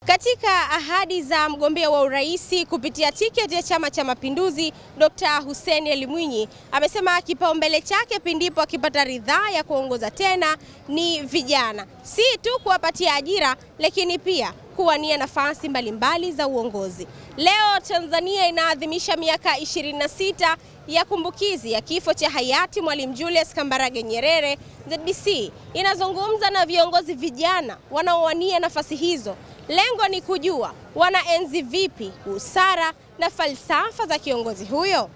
Katika ahadi za mgombea wa urais kupitia tiketi ya Chama cha Mapinduzi, Dr. Hussein Ali Mwinyi amesema kipaumbele chake pindipo akipata ridhaa ya kuongoza tena ni vijana, si tu kuwapatia ajira lakini pia kuwania nafasi mbalimbali za uongozi. Leo Tanzania inaadhimisha miaka 26 ya kumbukizi ya kifo cha hayati Mwalimu Julius Kambarage Nyerere. ZBC inazungumza na viongozi vijana wanaowania nafasi hizo. Lengo ni kujua wanaenzi vipi busara na falsafa za kiongozi huyo.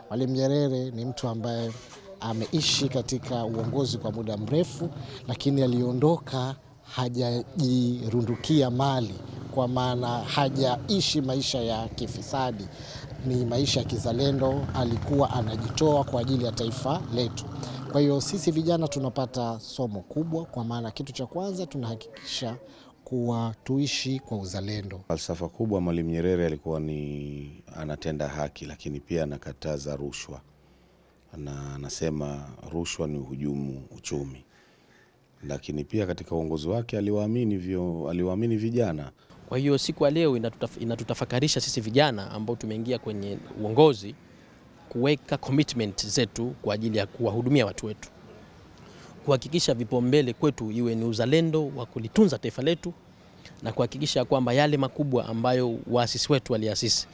Mwalimu Nyerere ni mtu ambaye ameishi katika uongozi kwa muda mrefu, lakini aliondoka hajajirundukia mali, kwa maana hajaishi maisha ya kifisadi, ni maisha ya kizalendo. Alikuwa anajitoa kwa ajili ya taifa letu. Kwa hiyo sisi vijana tunapata somo kubwa, kwa maana kitu cha kwanza tunahakikisha kuwa tuishi kwa uzalendo. Falsafa kubwa Mwalimu Nyerere alikuwa ni anatenda haki, lakini pia anakataza rushwa. Anasema rushwa ni uhujumu uchumi. Lakini pia katika uongozi wake aliwaamini vijana. Kwa hiyo siku ya leo inatutafakarisha sisi vijana ambao tumeingia kwenye uongozi kuweka commitment zetu kwa ajili ya kuwahudumia watu wetu. Kuhakikisha vipaumbele kwetu iwe ni uzalendo wa kulitunza taifa letu na kuhakikisha kwamba yale makubwa ambayo waasisi wetu waliasisi.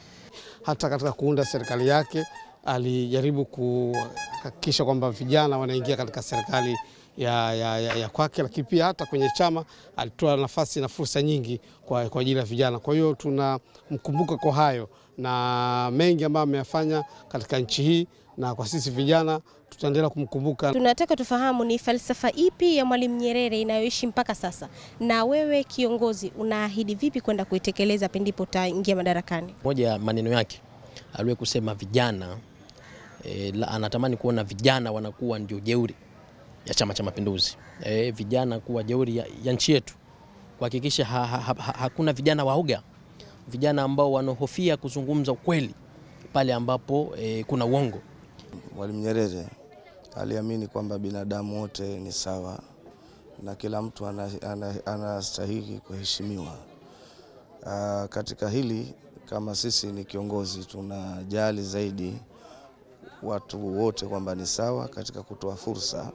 Hata katika kuunda serikali yake alijaribu kuhakikisha kwamba vijana wanaingia katika serikali ya kwake, lakini pia hata kwenye chama alitoa nafasi na fursa nyingi kwa ajili ya vijana. Kwa hiyo tunamkumbuka kwa hayo na mengi ambayo ameyafanya katika nchi hii, na kwa sisi vijana tutaendelea kumkumbuka. Tunataka tufahamu ni falsafa ipi ya Mwalimu Nyerere inayoishi mpaka sasa, na wewe kiongozi unaahidi vipi kwenda kuitekeleza pindipo utaingia madarakani? Moja ya maneno yake aliwahi kusema vijana anatamani kuona vijana wanakuwa ndio jeuri ya Chama cha Mapinduzi. Vijana kuwa jeuri ya nchi yetu, kuhakikisha hakuna vijana waoga, vijana ambao wanohofia kuzungumza ukweli pale ambapo kuna uongo. Mwalimu Nyerere aliamini kwamba binadamu wote ni sawa na kila mtu anastahili kuheshimiwa. Katika hili, kama sisi ni kiongozi, tunajali zaidi watu wote kwamba ni sawa katika kutoa fursa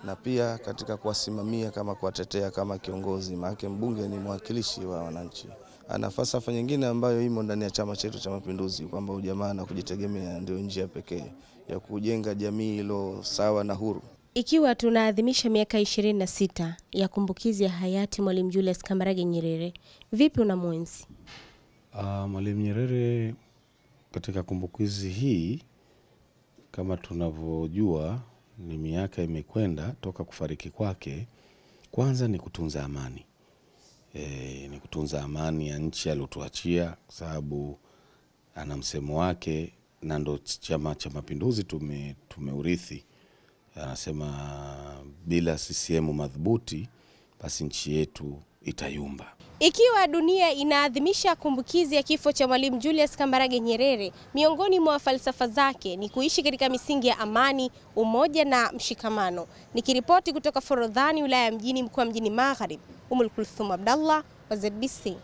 na pia katika kuwasimamia kama kuwatetea kama kiongozi, maana mbunge ni mwakilishi wa wananchi. Ana falsafa nyingine ambayo imo ndani ya chama chetu cha Mapinduzi kwamba ujamaa na kujitegemea ndio njia pekee ya kujenga jamii ilo sawa na huru. Ikiwa tunaadhimisha miaka 26 ya kumbukizi ya hayati Mwalimu Julius Kambarage Nyerere, vipi unamuenzi? Mwalimu Nyerere katika kumbukizi hii, kama tunavyojua, ni miaka imekwenda toka kufariki kwake. Kwanza ni kutunza amani. Ni kutunza amani ya nchi aliyotuachia, sababu ana msemo wake na ndo Chama cha Mapinduzi tumeurithi. Anasema bila CCM madhubuti basi nchi yetu itayumba. Ikiwa dunia inaadhimisha kumbukizi ya kifo cha Mwalimu Julius Kambarage Nyerere, miongoni mwa falsafa zake ni kuishi katika misingi ya amani, umoja na mshikamano. Nikiripoti kutoka Forodhani, wilaya ya Mjini, mkoa Mjini Magharibi, Kulthum Abdallah wa ZBC.